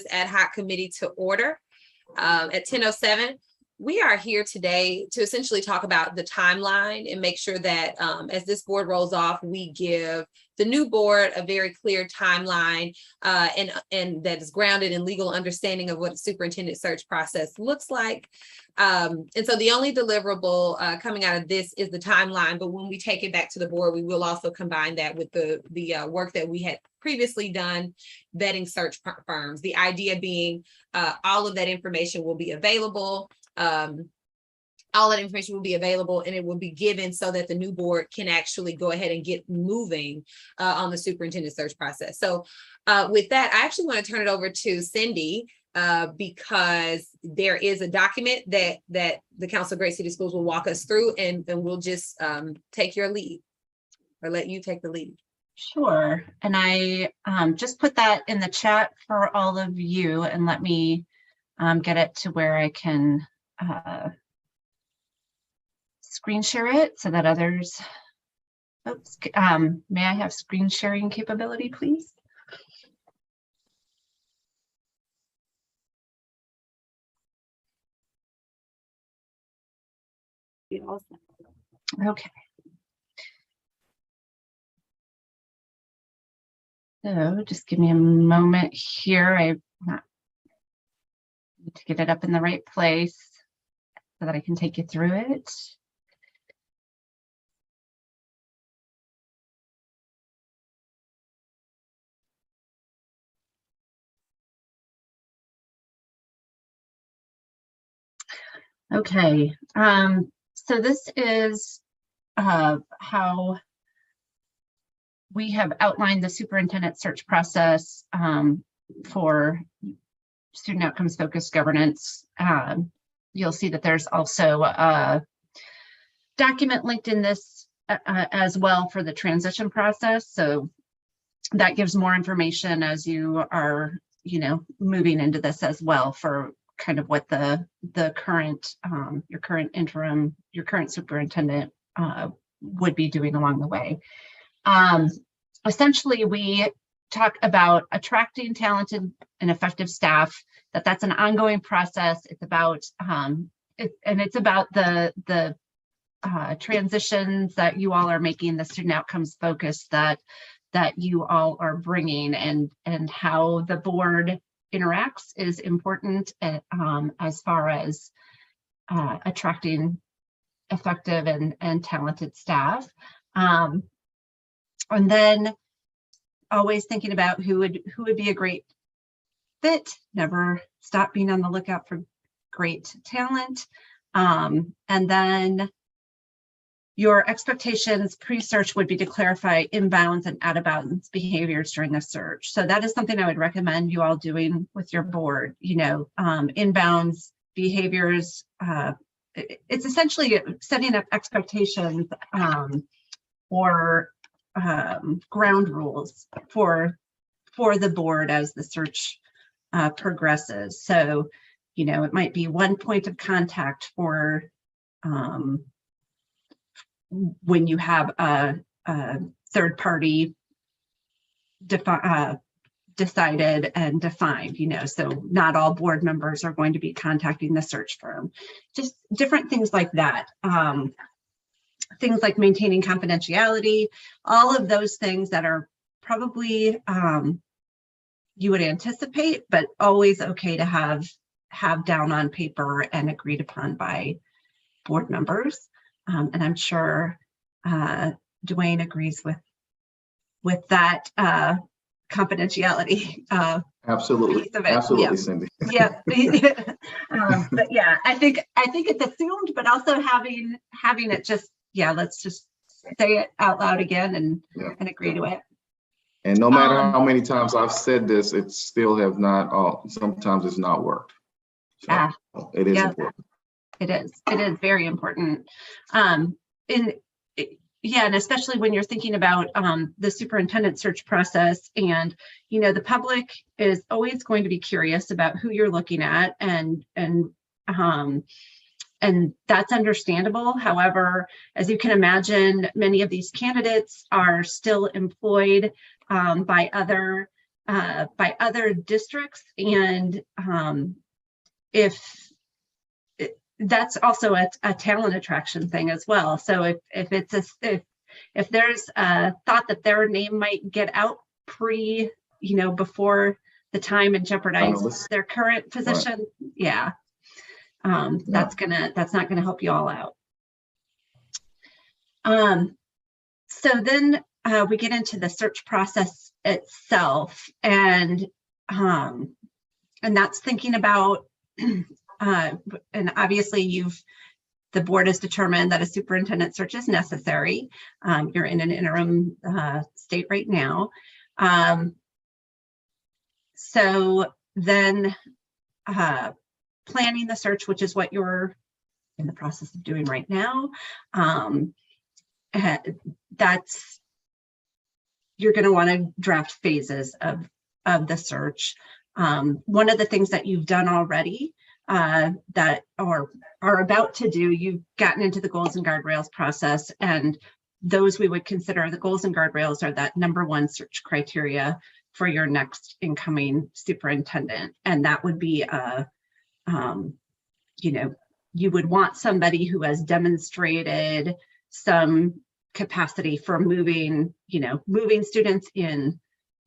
ad hoc committee to order at 10:07. We are here today to essentially talk about the timeline and make sure that as this board rolls off, we give the new board a very clear timeline and that is grounded in legal understanding of what a superintendent search process looks like. And so the only deliverable coming out of this is the timeline, but when we take it back to the board, we will also combine that with the work that we had previously done, vetting search firms. The idea being all of that information will be available. All that information will be available and it will be given so that the new board can actually go ahead and get moving on the superintendent search process. So with that, I actually want to turn it over to Cindy because there is a document that the Council of Great City Schools will walk us through, and we'll just take your lead or let you take the lead. Sure. And I just put that in the chat for all of you, and let me get it to where I can screen share it so that others, oops, may I have screen sharing capability, please? Okay. So just give me a moment here. I need to get it up in the right place so that I can take you through it. Okay, so this is how we have outlined the superintendent search process for student outcomes focused governance. You'll see that there's also a document linked in this as well for the transition process. So that gives more information as you are, moving into this as well for kind of what the current, your current superintendent would be doing along the way. Essentially, we talk about attracting talented and effective staff, that's an ongoing process. It's about it's about the transitions that you all are making, the student outcomes focus that you all are bringing, and how the board interacts is important as far as attracting effective and talented staff. And then always thinking about who would be a great fit, never stop being on the lookout for great talent. And then your expectations pre-search would be to clarify inbounds and out-of-bounds behaviors during the search. So that is something I would recommend you all doing with your board. Inbounds behaviors, it's essentially setting up expectations or ground rules for the board as the search progresses. So, it might be one point of contact for when you have a third party decided and defined, so not all board members are going to be contacting the search firm. Just different things like that. Things like maintaining confidentiality, all of those things that are probably you would anticipate, but always okay to have down on paper and agreed upon by board members. And I'm sure Dwayne agrees with that confidentiality. Absolutely, absolutely, yeah. Cindy. Yeah, but yeah, I think it's assumed, but also having it just, let's just say it out loud again and agree to it. And no matter how many times I've said this, it still have not. Sometimes it's not worked. So it is important. It is very important. And especially when you're thinking about the superintendent search process, and the public is always going to be curious about who you're looking at, and that's understandable. However, as you can imagine, many of these candidates are still employed by other by other districts, and if that's also a talent attraction thing as well. So if it's if there's a thought that their name might get out before the time and jeopardize their current position, yeah, that's not gonna help you all out. So then we get into the search process itself, and that's thinking about, and obviously the board has determined that a superintendent search is necessary. You're in an interim state right now. So then planning the search, which is what you're in the process of doing right now, you're going to want to draft phases of the search. One of the things that you've done already that are about to do, you've gotten into the goals and guardrails process, and those we would consider the goals and guardrails are that #1 search criteria for your next incoming superintendent. And that would be you would want somebody who has demonstrated some capacity for moving students in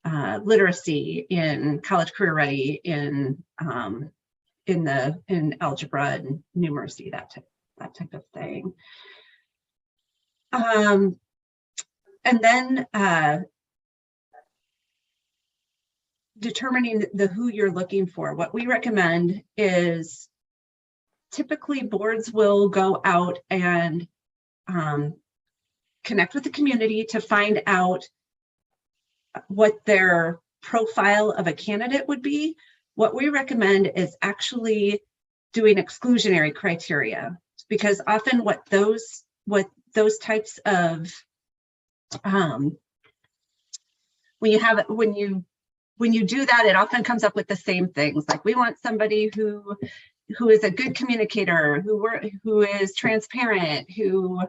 literacy, in college career ready, in algebra and numeracy, that type of thing. And then determining who you're looking for. What we recommend is typically boards will go out and connect with the community to find out what their profile of a candidate would be. What we recommend is actually doing exclusionary criteria, because often what those types of when you do that, it often comes up with the same things. Like, we want somebody who is a good communicator, who is transparent, who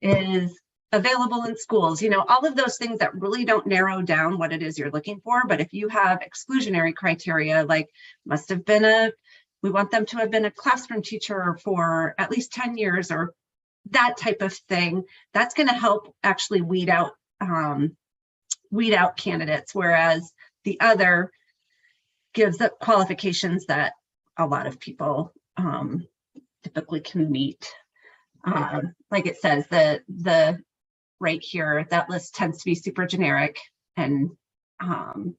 is available in schools, all of those things that really don't narrow down what it is you're looking for. But if you have exclusionary criteria, like we want them to have been a classroom teacher for at least 10 years or that type of thing, that's going to help actually weed out candidates, whereas the other gives up qualifications that a lot of people typically can meet. Like it says, the right here, that list tends to be super generic, and no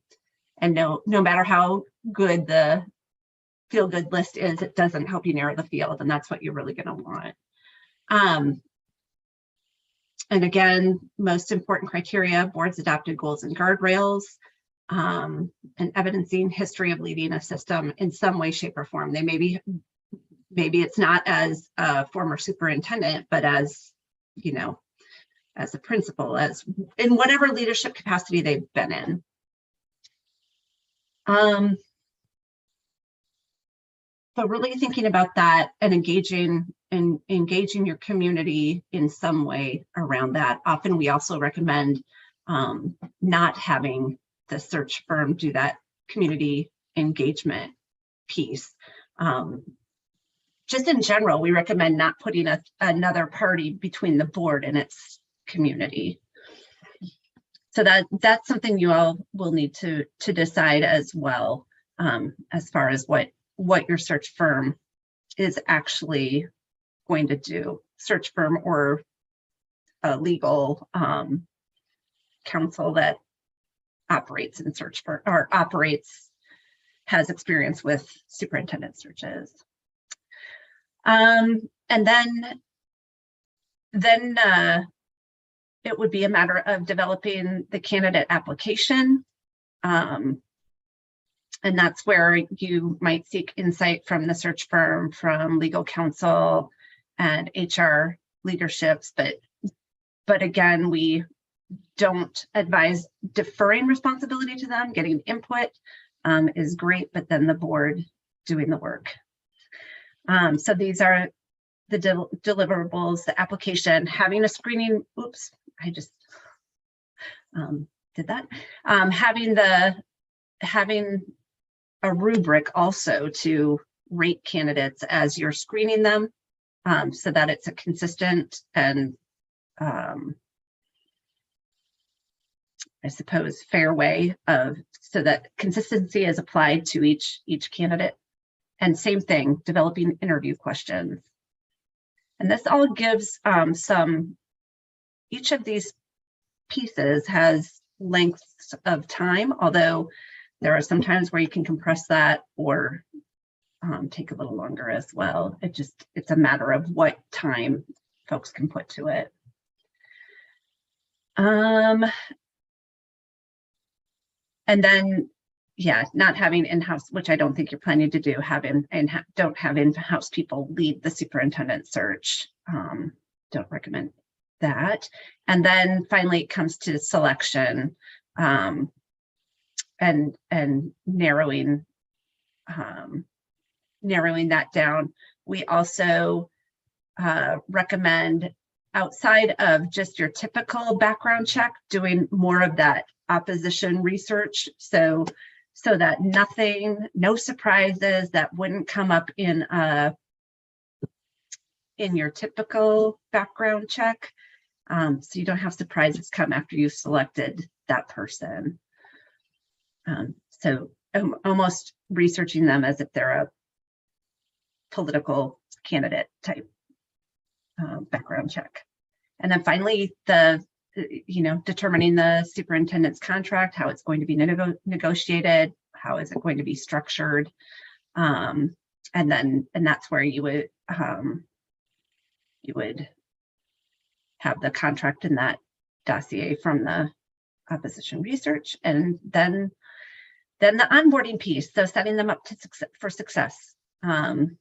matter how good the feel good list is, it doesn't help you narrow the field, and that's what you're really going to want. And again, most important criteria: board's adopted goals and guardrails, and evidencing history of leading a system in some way, shape, or form. They maybe it's not as a former superintendent, but as as a principal, as in whatever leadership capacity they've been in. So really thinking about that and engaging your community in some way around that. Often we also recommend not having the search firm do that community engagement piece. Just in general, we recommend not putting another party between the board and its community. So that's something you all will need to decide as well, as far as what your search firm is actually going to do. Search firm or a legal counsel that operates in search firm, or has experience with superintendent searches. And then it would be a matter of developing the candidate application. And that's where you might seek insight from the search firm, from legal counsel and HR leaderships. But again, we don't advise deferring responsibility to them. Getting input is great, but then the board doing the work. So these are the deliverables: the application, having a screening. Oops, I just did that. Having the having a rubric also to rate candidates as you're screening them, so that it's a consistent and I suppose fair way of, so that consistency is applied to each candidate. And same thing, developing interview questions. And this all gives each of these pieces has lengths of time, although there are some times where you can compress that or take a little longer as well. It's a matter of what time folks can put to it. And then, yeah, not having in-house, which I don't think you're planning to do, don't have in-house people lead the superintendent search. Don't recommend that. And then finally it comes to selection, and narrowing that down. We also recommend, outside of just your typical background check, doing more of that opposition research, so that no surprises that wouldn't come up in your typical background check. So you don't have surprises come after you've selected that person. So almost researching them as if they're a political candidate type background check. And then finally, determining the superintendent's contract, how it's going to be negotiated, how is it going to be structured, and that's where you would have the contract in that dossier from the opposition research, and then the onboarding piece, so setting them up for success, and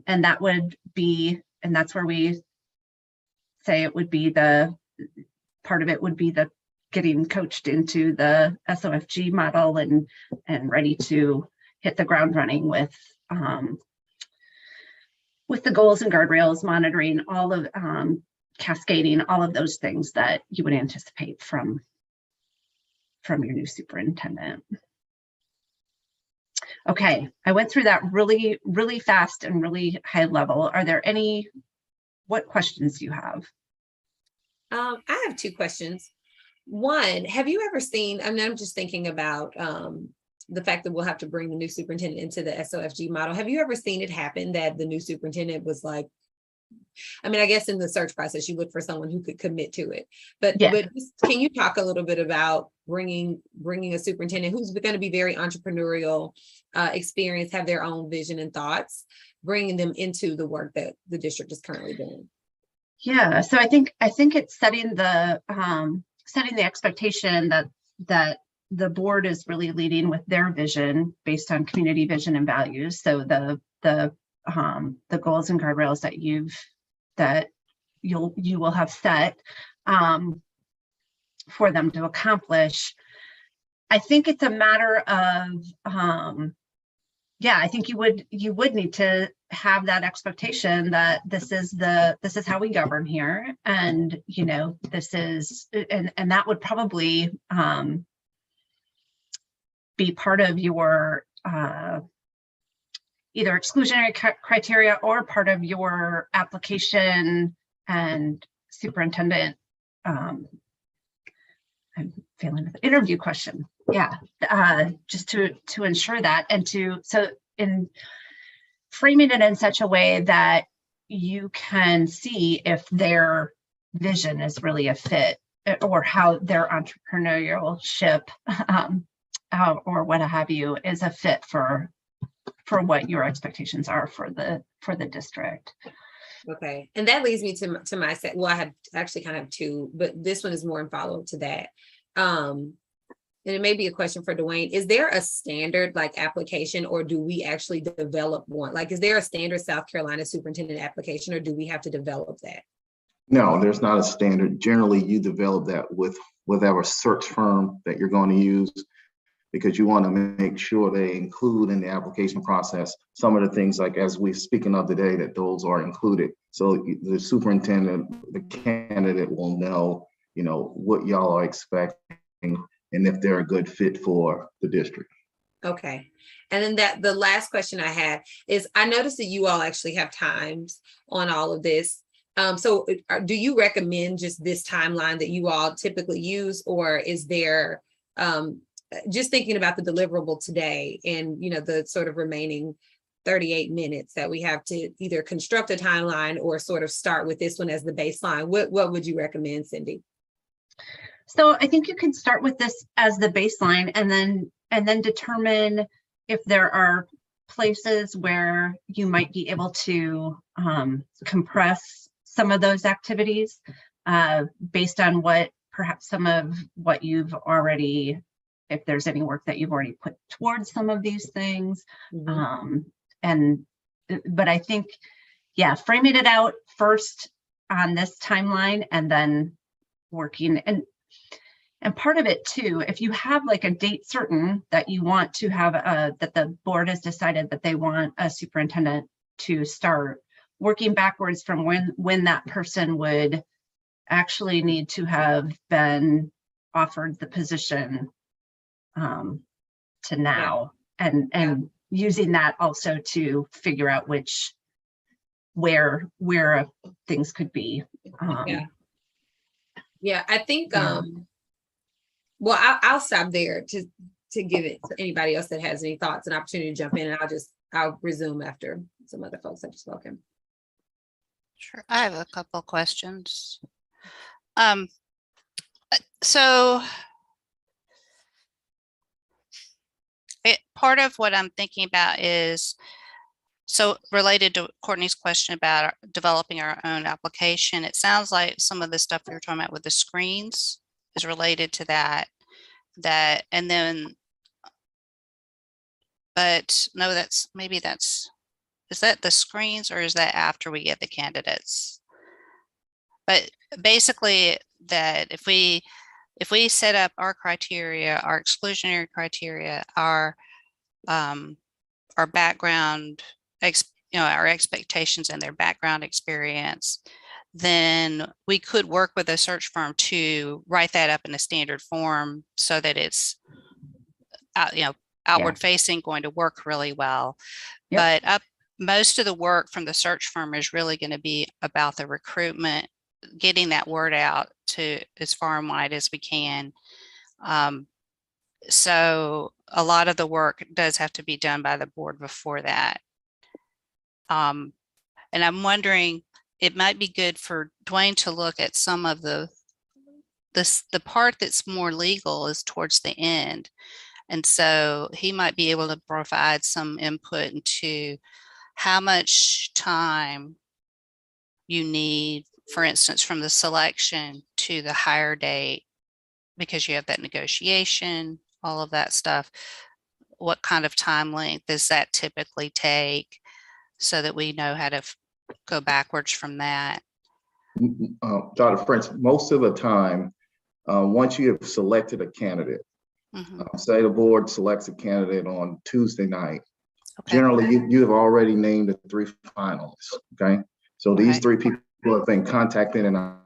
that would be, and that's where we say it would be the part of it would be the getting coached into the SOFG model and ready to hit the ground running with the goals and guardrails, monitoring all of cascading all of those things that you would anticipate from your new superintendent. Okay, I went through that really, really fast and really high level. Are there what questions do you have? I have two questions. One, have you ever seen, I'm just thinking about the fact that we'll have to bring the new superintendent into the SOFG model. Have you ever seen it happen that the new superintendent was like, I guess in the search process, you look for someone who could commit to it. But can you talk a little bit about bringing a superintendent who's going to be very entrepreneurial, experience, have their own vision and thoughts, bringing them into the work that the district is currently doing? Yeah, so I think it's setting the expectation that the board is really leading with their vision based on community vision and values. So the goals and guardrails that you will have set for them to accomplish. I think it's a matter of I think you would need to have that expectation that this is how we govern here, and this is, and that would probably be part of your either exclusionary criteria or part of your application and superintendent. I'm failing with the interview question. Yeah, just to ensure that, and so in framing it in such a way that you can see if their vision is really a fit, or how their entrepreneurship or what have you is a fit for what your expectations are for the district. Okay, and that leads me to my set. Well, I have actually kind of two, but this one is more in follow-up to that. And it may be a question for Dwayne. Is there a standard like application, or do we actually develop one? Like, is there a standard South Carolina superintendent application, or do we have to develop that? No, there's not a standard. Generally, you develop that with whatever search firm that you're going to use, because you want to make sure they include in the application process some of the things, like as we're speaking of today, that those are included. So the superintendent, the candidate will know, what y'all are expecting, and if they're a good fit for the district. Okay. And then the last question I had is, I noticed that you all actually have times on all of this. So do you recommend just this timeline that you all typically use, or is there, just thinking about the deliverable today and, the sort of remaining 38 minutes that we have to either construct a timeline or sort of start with this one as the baseline? What would you recommend, Cindy? So I think you can start with this as the baseline and then determine if there are places where you might be able to compress some of those activities based on perhaps some of what you've already, if there's any work that you've already put towards some of these things. But I think, yeah, framing it out first on this timeline and then working. And part of it too, if you have like a date certain that you want to have, that the board has decided that they want a superintendent to start, working backwards from when that person would actually need to have been offered the position to now, and using that also to figure out where things could be. I think well, I'll stop there to give it to anybody else that has any thoughts and opportunity to jump in, and I'll resume after some other folks have spoken. Sure, I have a couple questions. So part of what I'm thinking about is, so related to Courtney's question about developing our own application, it sounds like some of the stuff we were talking about with the screens is related to that, and then, but no, is that the screens, or is that after we get the candidates? But basically that if we set up our criteria, our exclusionary criteria, our background, our expectations and their background experience, then we could work with a search firm to write that up in a standard form so that it's outward facing, going to work really well. Yep. But most of the work from the search firm is really going to be about the recruitment, getting that word out to as far and wide as we can. So a lot of the work does have to be done by the board before that. And I'm wondering, it might be good for Dwayne to look at some of the part that's more legal is towards the end. And so he might be able to provide some input into how much time you need, for instance, from the selection to the hire date, because you have that negotiation, all of that stuff. What kind of time length does that typically take, so that we know how to go backwards from that? Dr. French, most of the time, once you have selected a candidate, say the board selects a candidate on Tuesday night, generally you have already named the 3 finalists, okay? So these 3 people have been contacted and are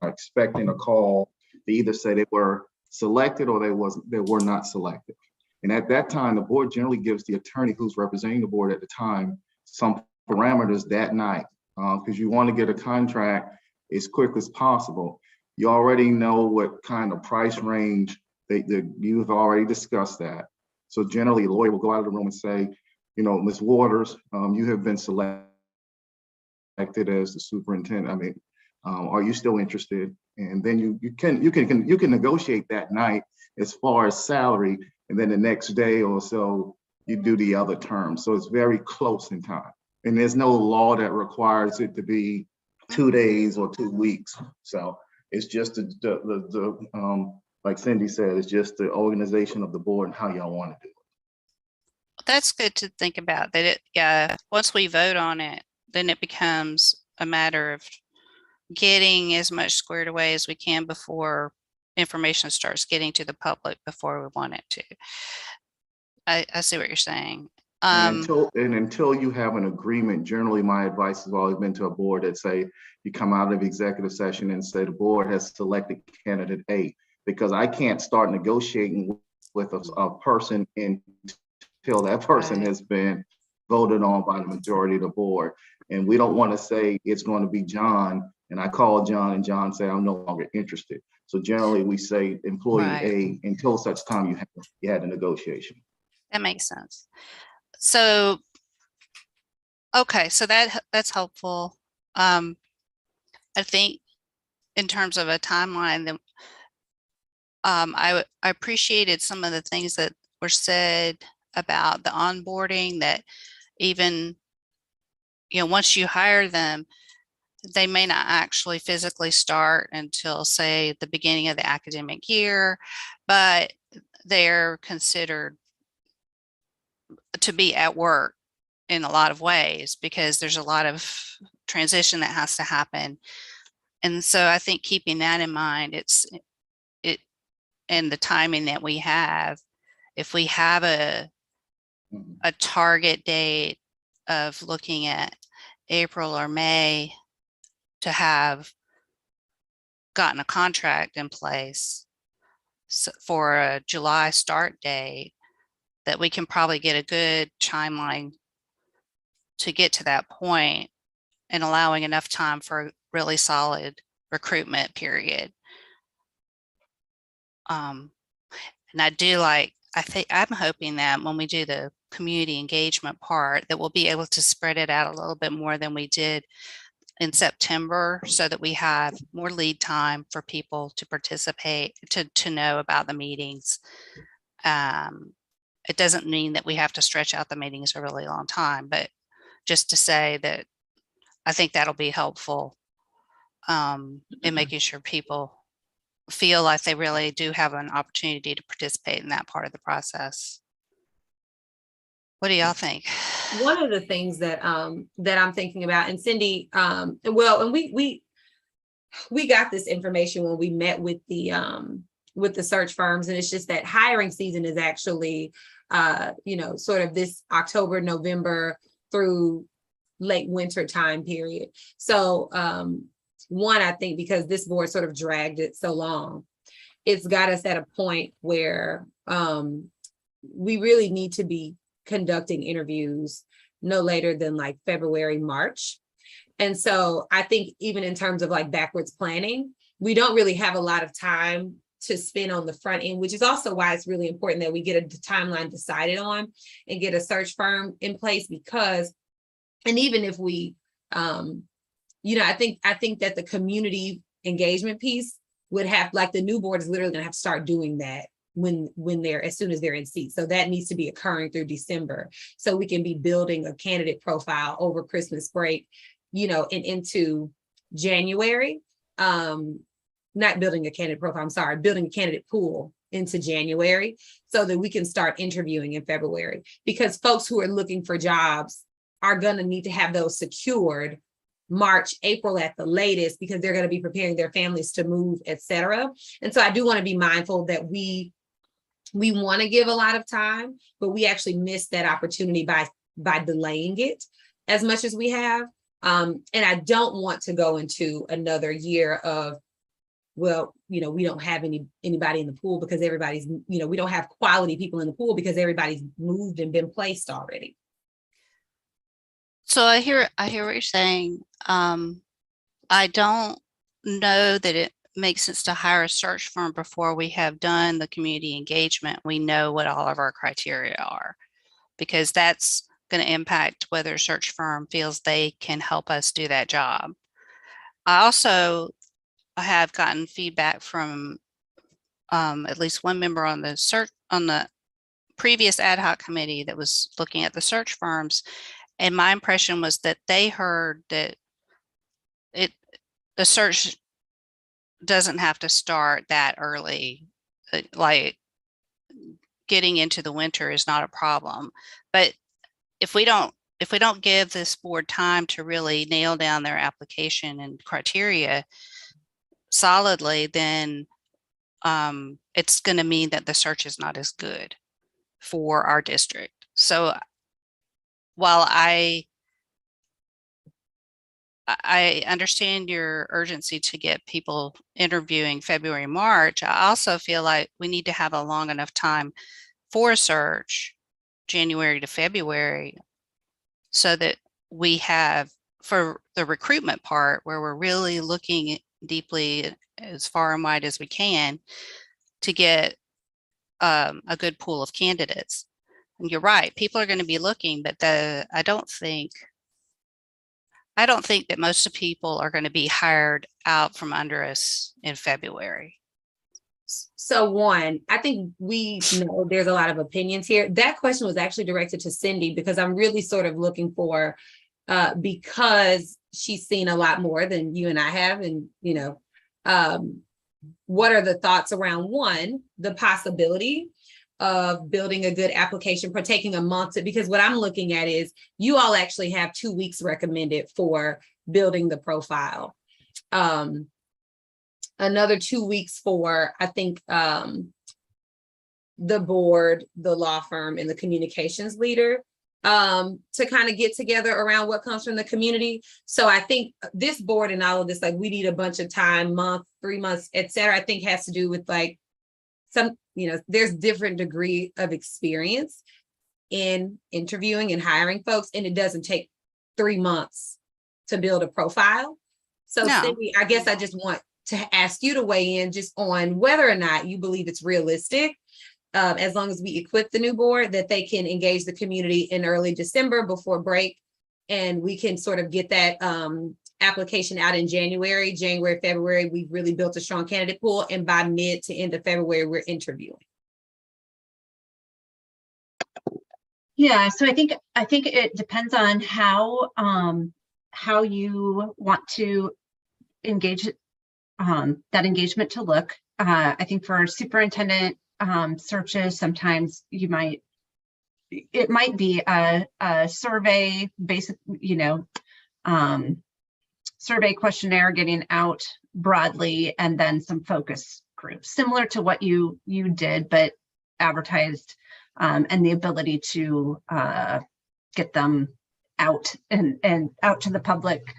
expecting a call to either say they were selected or they were not selected. And at that time, the board generally gives the attorney who's representing the board at the time some parameters that night, because you want to get a contract as quick as possible. You already know what kind of price range you have already discussed that. So generally, the lawyer will go out of the room and say, Ms. Waters, you have been selected as the superintendent. I mean, are you still interested? And then you can negotiate that night as far as salary, and then the next day or so you do the other terms. So it's very close in time, and there's no law that requires it to be 2 days or 2 weeks. So it's just the like Cindy said, it's just the organization of the board and how y'all want to do it. That's good to think about. That once we vote on it, then it becomes a matter of getting as much squared away as we can before information starts getting to the public before we want it to. I see what you're saying. And until you have an agreement, generally my advice has always been to a board that say you come out of executive session and say the board has selected candidate A. because I can't start negotiating with a person until that person Right. has been voted on by the majority of the board. And we don't want to say it's going to be John, and I call John and John say, I'm no longer interested. So generally we say employee Right. A until such time you had a negotiation. That makes sense. So, okay, so that's helpful. I think in terms of a timeline, then I appreciated some of the things that were said about the onboarding, that even, once you hire them, they may not actually physically start until, say, the beginning of the academic year, but they're considered to be at work in a lot of ways because there's a lot of transition that has to happen. And so I think keeping that in mind, and the timing that we have, if we have a target date of looking at April or May to have gotten a contract in place for a July start date, that we can probably get a good timeline to get to that point and allowing enough time for a really solid recruitment period. And I think I'm hoping that when we do the community engagement part, that we'll be able to spread it out a little bit more than we did in September, so that we have more lead time for people to participate, to know about the meetings. It doesn't mean that we have to stretch out the meetings a really long time, but just to say that I think that'll be helpful in making sure people feel like they really do have an opportunity to participate in that part of the process. What do y'all think? One of the things that that I'm thinking about, and Cindy, well, and we got this information when we met with the search firms, and it's just that hiring season is actually sort of this October, November through late winter time period. So one, I think because this board sort of dragged it so long, it's got us at a point where we really need to be conducting interviews no later than like February, March. And so I think even in terms of like backwards planning, we don't really have a lot of time to spend on the front end, which is also why it's really important that we get a timeline decided on and get a search firm in place, because, and even if we, I think that the community engagement piece would have, like, the new board is literally gonna have to start doing that when they're, as soon as they're in seat. So that needs to be occurring through December, so we can be building a candidate profile over Christmas break, and into January. Not building a candidate profile, I'm sorry, building a candidate pool into January, so that we can start interviewing in February, because folks who are looking for jobs are gonna need to have those secured March, April at the latest, because they're going to be preparing their families to move, et cetera. And so I do want to be mindful that we want to give a lot of time, but we actually missed that opportunity by delaying it as much as we have. And I don't want to go into another year of, well, we don't have anybody in the pool because everybody's, we don't have quality people in the pool because everybody's moved and been placed already. So I hear what you're saying. I don't know that it makes sense to hire a search firm before we have done the community engagement. We know what all of our criteria are, because that's going to impact whether a search firm feels they can help us do that job. I also have gotten feedback from at least one member on the previous ad hoc committee that was looking at the search firms. And my impression was that they heard that the search doesn't have to start that early. Like, getting into the winter is not a problem. But if we don't give this board time to really nail down their application and criteria solidly, then it's going to mean that the search is not as good for our district. So while I I understand your urgency to get people interviewing February, March. I also feel like we need to have a long enough time for a search, January to February, so that we have, for the recruitment part, where we're really looking deeply as far and wide as we can to get a good pool of candidates. And you're right, people are going to be looking, but I don't think that most of people are going to be hired out from under us in February. So one, I think we know there's a lot of opinions here. That question was actually directed to Cindy because I'm really sort of looking for, because she's seen a lot more than you and I have, and what are the thoughts around one, the possibility of building a good application for taking a month because what I'm looking at is you all actually have 2 weeks recommended for building the profile. Another 2 weeks for, I think, the board, the law firm, and the communications leader to kind of get together around what comes from the community. So I think this board and all of this, like we need a bunch of time, month, 3 months, et cetera, I think has to do with like some, there's different degree of experience in interviewing and hiring folks, and it doesn't take 3 months to build a profile. So No. Cindy, I guess I just want to ask you to weigh in just on whether or not you believe it's realistic, as long as we equip the new board, that they can engage the community in early December before break, and we can sort of get that application out in January, February, we've really built a strong candidate pool, and by mid to end of February, we're interviewing. Yeah, so I think it depends on how you want to engage that engagement to look. I think for superintendent searches, sometimes it might be a survey, basic, survey questionnaire getting out broadly, and then some focus groups, similar to what you did, but advertised, and the ability to get them out and out to the public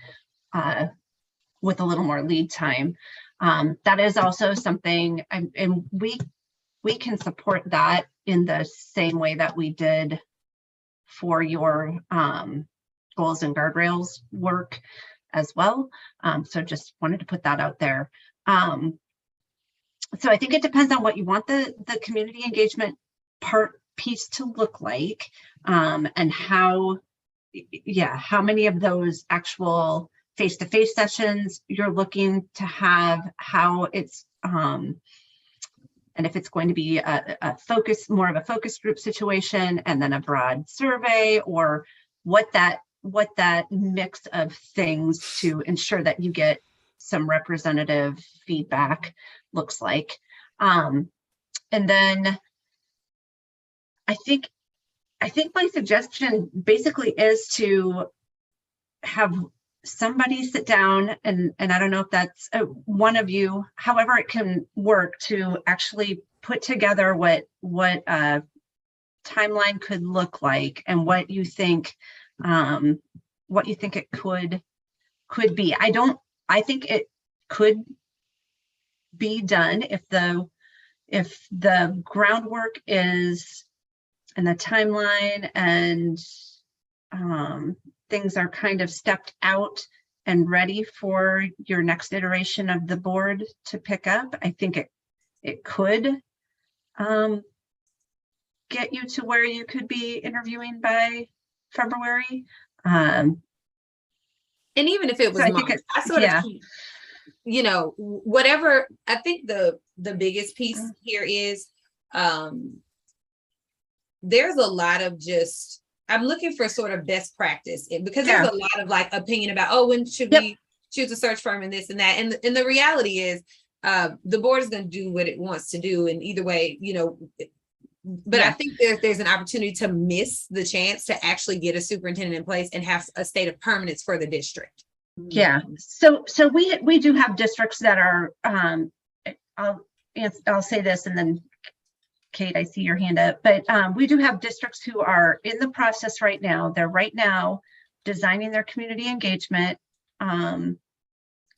with a little more lead time. That is also something, and we can support that in the same way that we did for your goals and guardrails work as well. So just wanted to put that out there. So I think it depends on what you want the community engagement piece to look like, and how many of those actual face-to-face sessions you're looking to have, how it's and if it's going to be more of a focus group situation and then a broad survey, or what that mix of things to ensure that you get some representative feedback looks like. And then I think my suggestion basically is to have somebody sit down, and I don't know if that's one of you, however it can work, to actually put together what a timeline could look like, and what you think it could be. I think it could be done if the groundwork is, and the timeline and things are kind of stepped out and ready for your next iteration of the board to pick up. I think it could get you to where you could be interviewing by February. And even if it was, so I sort of keep, whatever. I think the biggest piece here is there's a lot of just, I'm looking for sort of best practice, because there's a lot of like opinion about, when should we choose a search firm and this and that. And the reality is the board is going to do what it wants to do. And either way, but I think there's an opportunity to miss the chance to actually get a superintendent in place and have a state of permanence for the district. Yeah. So we do have districts that are, I'll say this, and then Kate, I see your hand up, but we do have districts who are in the process right now. They're right now designing their community engagement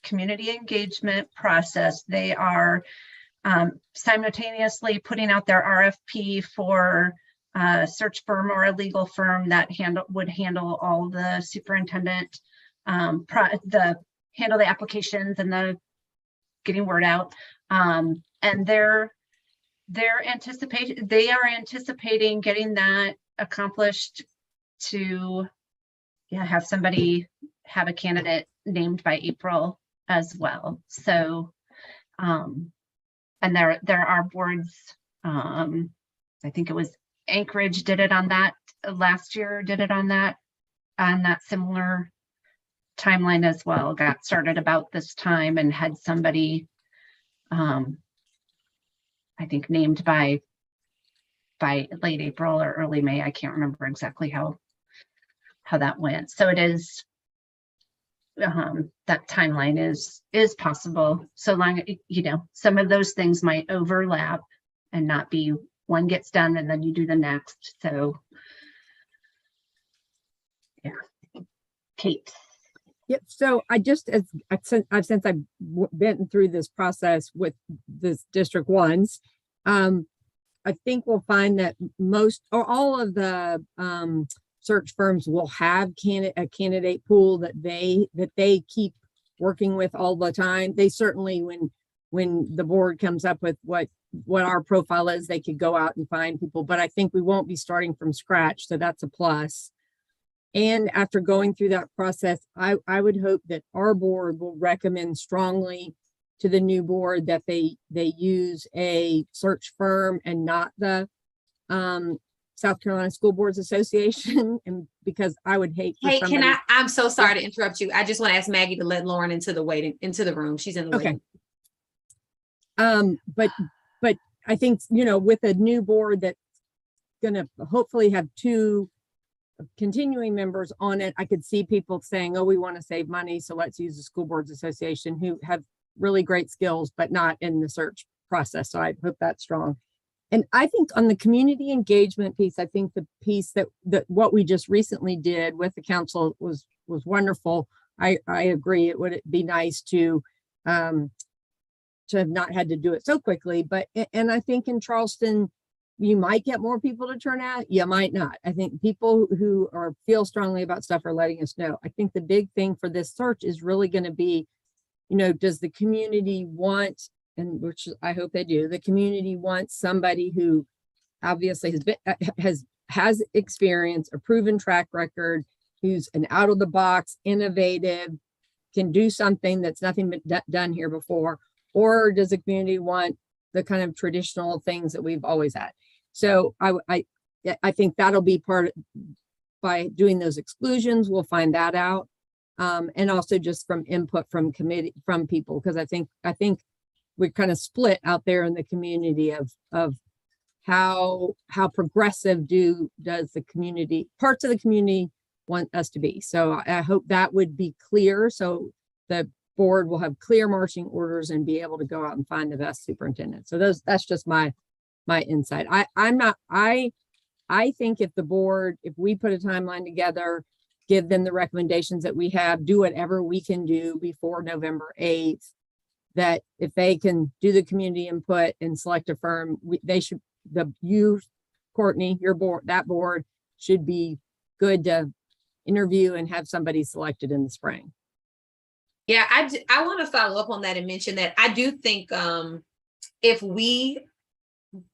community engagement process. They are simultaneously putting out their RFP for a search firm or a legal firm that would handle all the superintendent, handle the applications and the getting word out. And they are anticipating getting that accomplished to have a candidate named by April as well. So and there are boards, I think it was Anchorage did it on that last year, did it on that similar timeline as well, got started about this time and had somebody I think named by late April or early May. I can't remember exactly how that went. So it is that timeline is possible, so long, some of those things might overlap and not be one gets done and then you do the next. So yeah. Kate. Yep. So since I've been through this process with this District 1s, I think we'll find that most or all of the search firms will have a candidate pool that they keep working with all the time. They certainly, when the board comes up with what our profile is, they could go out and find people, but I think we won't be starting from scratch. So that's a plus. And after going through that process, I would hope that our board will recommend strongly to the new board that they use a search firm and not the South Carolina School Boards Association. And because I would hate for Hey, somebody. I'm so sorry to interrupt you. I just want to ask Maggie to let Lauren into the room. She's in the waiting. But I think, with a new board that's going to hopefully have 2 continuing members on it, I could see people saying, oh, we want to save money, so let's use the School Boards Association, who have really great skills, but not in the search process. So I hope that's strong. And I think on the community engagement piece, I think the piece that what we just recently did with the council was wonderful. I agree. It would be nice to have not had to do it so quickly, and I think in Charleston, you might get more people to turn out. You might not. I think people who feel strongly about stuff are letting us know. I think the big thing for this search is really going to be, does the community want, and which I hope they do, the community wants somebody who obviously has experience, a proven track record, who's an out of the box, innovative, can do something that's nothing been done here before, or does the community want the kind of traditional things that we've always had? So I think that'll be by doing those exclusions, we'll find that out. And also just from input from people, because I think we're kind of split out there in the community of how progressive does the community, parts of the community want us to be. So I hope that would be clear. So the board will have clear marching orders and be able to go out and find the best superintendent. So that's just my insight. I think if we put a timeline together, give them the recommendations that we have, do whatever we can do before November 8th, that if they can do the community input and select a firm, Courtney, your board, that board should be good to interview and have somebody selected in the spring. Yeah, I want to follow up on that and mention that I do think the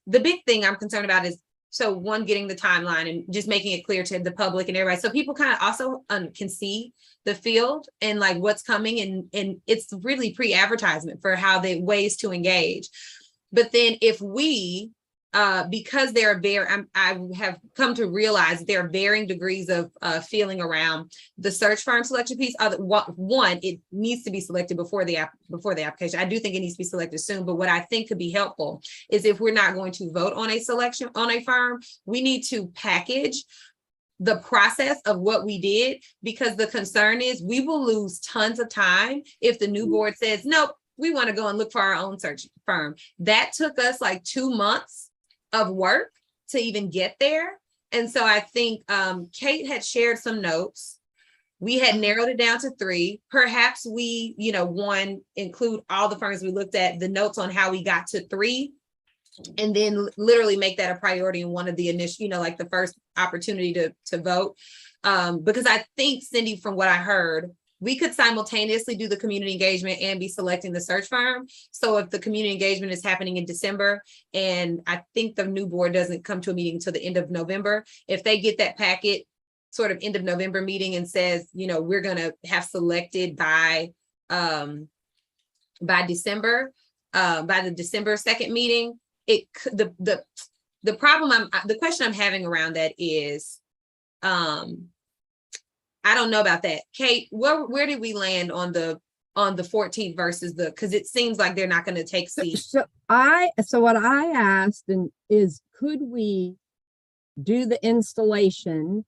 big thing I'm concerned about is, so one, getting the timeline and just making it clear to the public and everybody, so people kind of also can see the field and like what's coming, and it's really pre-advertisement for ways to engage. But then if we, because I have come to realize there are varying degrees of feeling around the search firm selection piece. One, it needs to be selected before the application. I do think it needs to be selected soon, but what I think could be helpful is if we're not going to vote on a selection on a firm, we need to package the process of what we did, because the concern is we will lose tons of time if the new board says, nope, we want to go and look for our own search firm. That took us like 2 months of work to even get there. And so I think Kate had shared some notes We had narrowed it down to 3. Perhaps we, one, include all the firms we looked at, the notes on how we got to 3, and then literally make that a priority in one of the initial, like the first opportunity to vote. Because I think, Cindy, from what I heard, we could simultaneously do the community engagement and be selecting the search firm. So if the community engagement is happening in December, and I think the new board doesn't come to a meeting until the end of November, if they get that packet sort of end of November meeting and says, we're going to have selected by December, by the December 2nd meeting, the problem the question I'm having around that is, I don't know about that. Kate, where did we land on the 14th versus because it seems like they're not going to take seats. So what I asked is, could we do the installation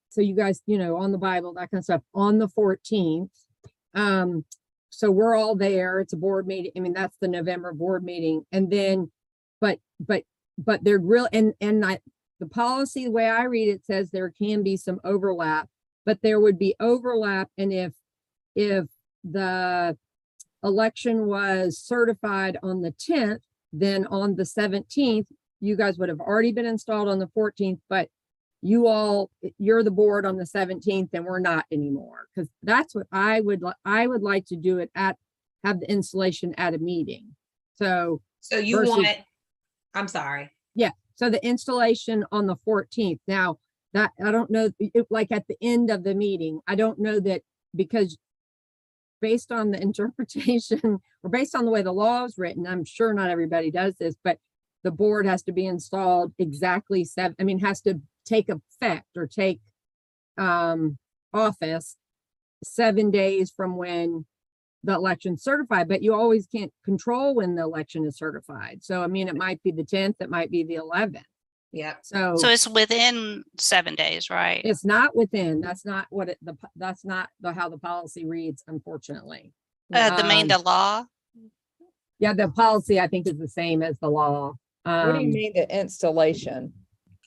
so you guys, on the Bible, that kind of stuff, on the 14th. So we're all there. It's a board meeting. I mean, that's the November board meeting. And then, but they're real, and the policy, the way I read it, says there can be some overlap, but there would be overlap. And if the election was certified on the 10th, then on the 17th, you guys would have already been installed on the 14th, but you're the board on the 17th and we're not anymore. Because that's what I would like to do it have the installation at a meeting. So you want, I'm sorry. Yeah. So the installation on the 14th. Now that I don't know, like at the end of the meeting, I don't know that, because based on the interpretation or based on the way the law is written, I'm sure not everybody does this, but the board has to be installed exactly has to take effect or take office 7 days from when the election's certified, but you always can't control when the election is certified. So, it might be the 10th, it might be the 11th. Yeah. So it's within 7 days, right? It's not within, that's not what that's not how the policy reads, unfortunately. The law? Yeah, the policy I think is the same as the law. What do you mean the installation?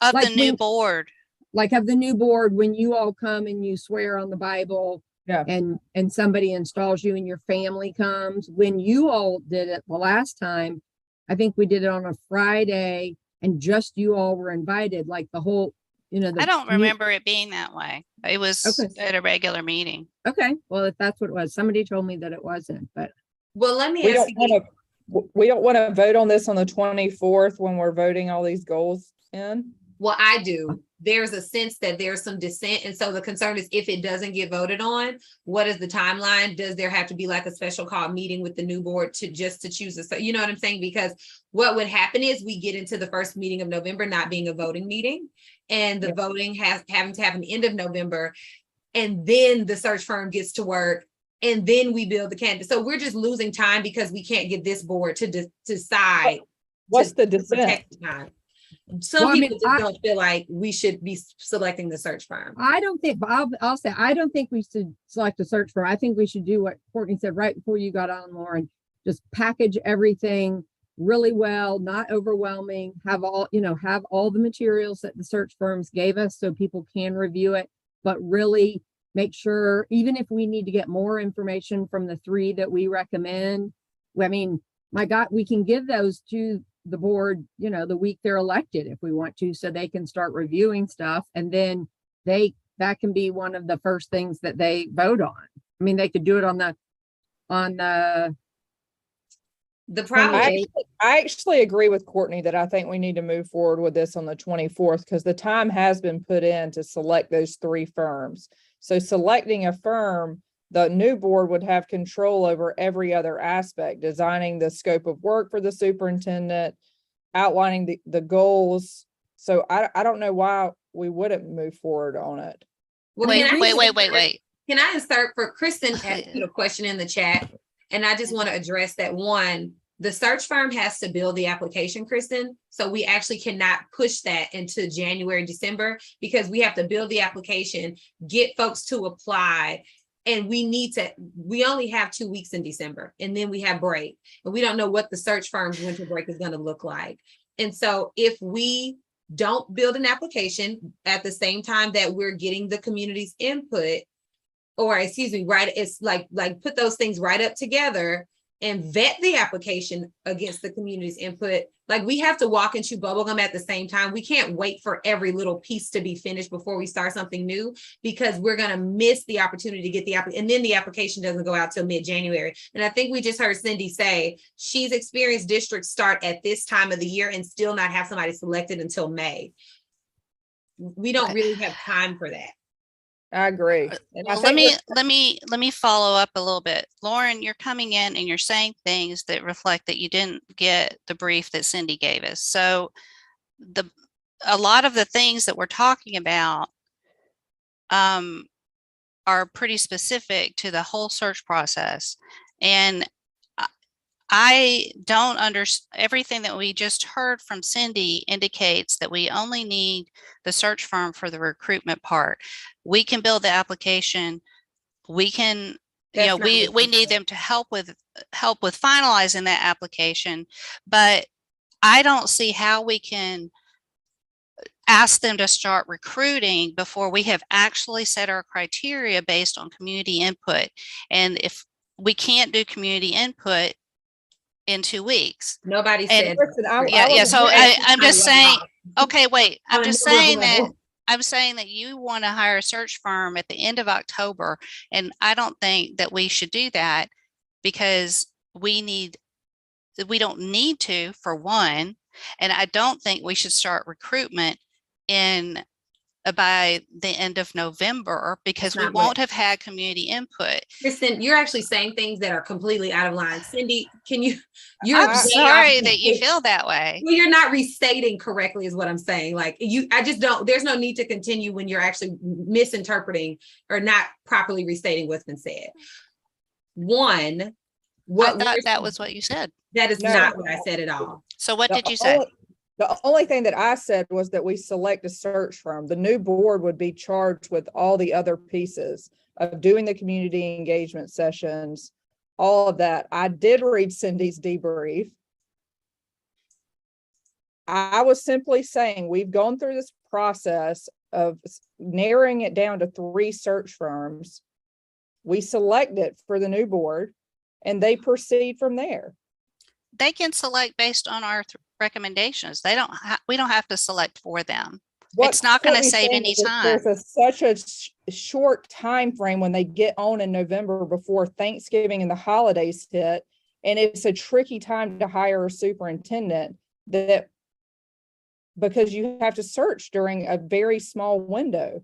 Of Like the new board. Like of the new board, when you all come and you swear on the Bible, Yeah. and somebody installs you and your family comes, when you all did it the last time, I think we did it on a Friday and just you all were invited, like the whole, I don't remember it being that way. It was Okay. at a regular meeting. Okay, well, if that's what it was, somebody told me that it wasn't, but Well, let me We ask don't want to vote on this on the 24th when we're voting all these goals in. Well, I do. There's a sense that there's some dissent. And so the concern is, if it doesn't get voted on, what is the timeline? Does there have to be like a special call meeting with the new board to choose you know what I'm saying? Because what would happen is we get into the first meeting of November not being a voting meeting, and the voting having to happen end of November. And then the search firm gets to work, and then we build the candidate. So we're just losing time because we can't get this board to decide. What's the to dissent? protect time. Some people just don't feel like we should be selecting the search firm. I don't think, I'll say, I don't think we should select a search firm. I think we should do what Courtney said right before you got on, Lauren. Just package everything really well, not overwhelming, have all the materials that the search firms gave us so people can review it, but really make sure, even if we need to get more information from the 3 that we recommend, my God, we can give those to the board, the week they're elected if we want to, so they can start reviewing stuff, and then that can be one of the first things that they vote on. They could do it on the problem. I actually agree with Courtney that I think we need to move forward with this on the 24th, because the time has been put in to select those 3 firms. So selecting a firm, the new board would have control over every other aspect, designing the scope of work for the superintendent, outlining the goals. So I don't know why we wouldn't move forward on it. Well, Wait. Can I insert for Kristen asked a question in the chat, and I just want to address that. One, the search firm has to build the application, Kristen. So we actually cannot push that into January, December, because we have to build the application, get folks to apply. And we only have 2 weeks in December, and then we have break, and we don't know what the search firm's winter break is going to look like. And so if we don't build an application at the same time that we're getting the community's input, or excuse me, right, it's like put those things right up together and vet the application against the community's input. Like, we have to walk and chew bubblegum at the same time. We can't wait for every little piece to be finished before we start something new, because we're going to miss the opportunity to get the app, and then the application doesn't go out till mid-January. And I think we just heard Cindy say she's experienced districts start at this time of the year and still not have somebody selected until May. We don't really have time for that. I agree. And I Well, think let me follow up a little bit. Lauren, you're coming in and you're saying things that reflect that you didn't get the brief that Cindy gave us. So a lot of the things that we're talking about are pretty specific to the whole search process. And I don't understand, everything that we just heard from Cindy indicates that we only need the search firm for the recruitment part. We can build the application. We can, we need them to help with finalizing that application, but I don't see how we can ask them to start recruiting before we have actually set our criteria based on community input. And if we can't do community input in 2 weeks. Nobody And- said. Yeah. So I'm just saying, okay, wait, I'm On a just number of saying that, levels. I'm saying that you want to hire a search firm at the end of October. And I don't think that we should do that, because we don't need to, for one. And I don't think we should start recruitment by the end of November, because we Not what- won't have had community input. Kristen, you're actually saying things that are completely out of line. Cindy, can you? I'm way sorry off that you base. feel that way. Well, you're not restating correctly is what I'm saying. Like, I just don't, there's no need to continue when you're actually misinterpreting or not properly restating what's been said. One, I what thought that was what you said. that is No. not what I said at all. So what the did you say? The only thing that I said was that we select a search firm. The new board would be charged with all the other pieces of doing the community engagement sessions, all of that. I did read Cindy's debrief. I was simply saying, we've gone through this process of narrowing it down to 3 search firms. We select it for the new board and they proceed from there. They can select based on our recommendations. We don't have to select for them. It's not going to Courtney's save saying any is that time. There's such a short time frame when they get on in November before Thanksgiving and the holidays hit, and it's a tricky time to hire a superintendent, that because you have to search during a very small window.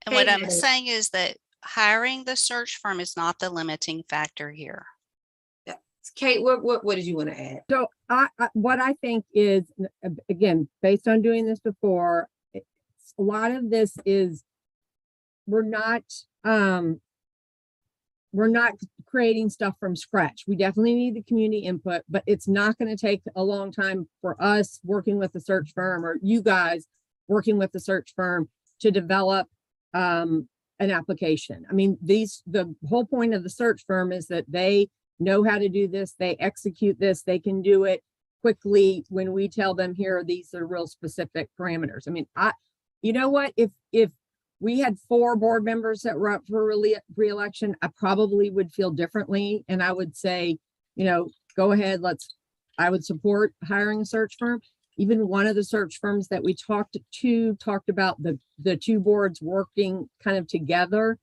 And what I'm Hey, saying is that hiring the search firm is not the limiting factor here. Kate, what did you want to add? So what I think is, again, based on doing this before, a lot of this is we're not creating stuff from scratch. We definitely need the community input, but it's not going to take a long time for us working with the search firm, or you guys working with the search firm, to develop an application. I mean, the whole point of the search firm is that they know how to do this, they execute this, they can do it quickly when we tell them, here, these are real specific parameters. I mean, you know what, if we had 4 board members that were up for re-election, I probably would feel differently. And I would say, go ahead, I would support hiring a search firm. Even one of the search firms that we talked about the 2 boards working kind of together.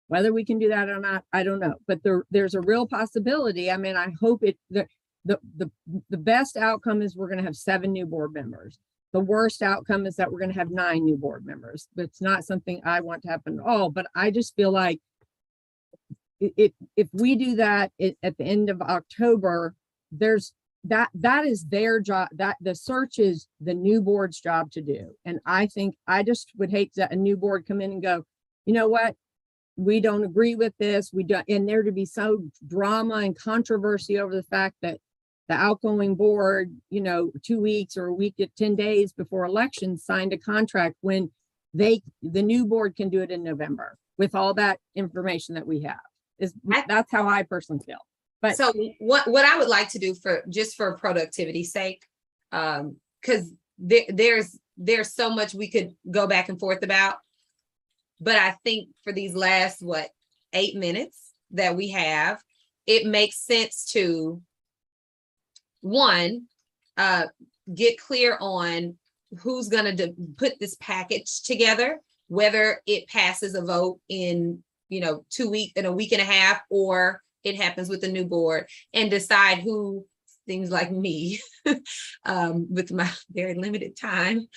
Whether we can do that or not, I don't know. But there's a real possibility. I mean, I hope the best outcome is we're going to have 7 new board members. The worst outcome is that we're going to have 9 new board members. It's not something I want to happen at all, but I just feel like if we do that at the end of October, that is their job. That the search is the new board's job to do. And I think I just would hate that a new board come in and go, you know what? We don't agree with this. We don't, and there to be so drama and controversy over the fact that the outgoing board, 2 weeks or a week at 10 days before elections signed a contract when the new board can do it in November with all that information that we have. That's how I personally feel. But so what I would like to do for productivity's sake, because there's so much we could go back and forth about. But I think for these last, 8 minutes that we have, it makes sense to, one, get clear on who's going to put this package together, whether it passes a vote in, 2 weeks, in a week and a half, or it happens with the new board, and decide who, things like me, with my very limited time,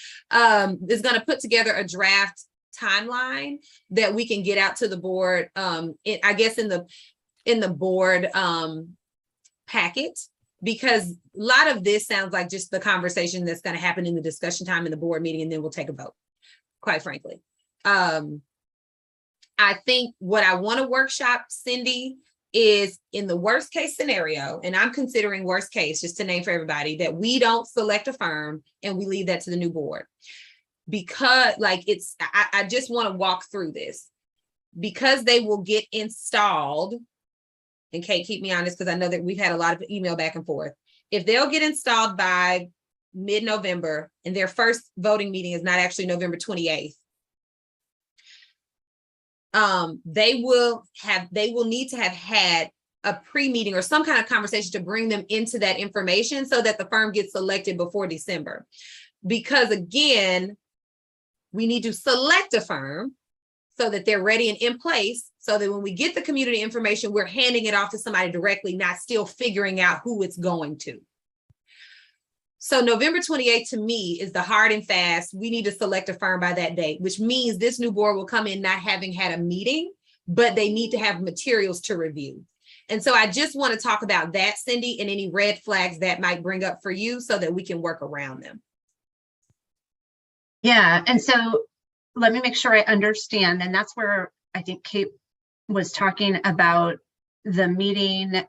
is going to put together a draft timeline that we can get out to the board, I guess in the board packet, because a lot of this sounds like just the conversation that's going to happen in the discussion time in the board meeting, and then we'll take a vote, quite frankly. I think what I want to workshop, Cindy, is in the worst case scenario, and I'm considering worst case, just to name for everybody, that we don't select a firm and we leave that to the new board. Because I just want to walk through this, because they will get installed. And Kate, keep me honest, because I know that we've had a lot of email back and forth. If they'll get installed by mid-November and their first voting meeting is not actually November 28th, they will need to have had a pre-meeting or some kind of conversation to bring them into that information so that the firm gets selected before December. Because again, we need to select a firm so that they're ready and in place, so that when we get the community information, we're handing it off to somebody directly, not still figuring out who it's going to. So November 28th to me is the hard and fast. We need to select a firm by that date, which means this new board will come in not having had a meeting, but they need to have materials to review. And so I just want to talk about that, Cindy, and any red flags that might bring up for you so that we can work around them. Yeah, and so let me make sure I understand, and that's where I think Kate was talking about the meeting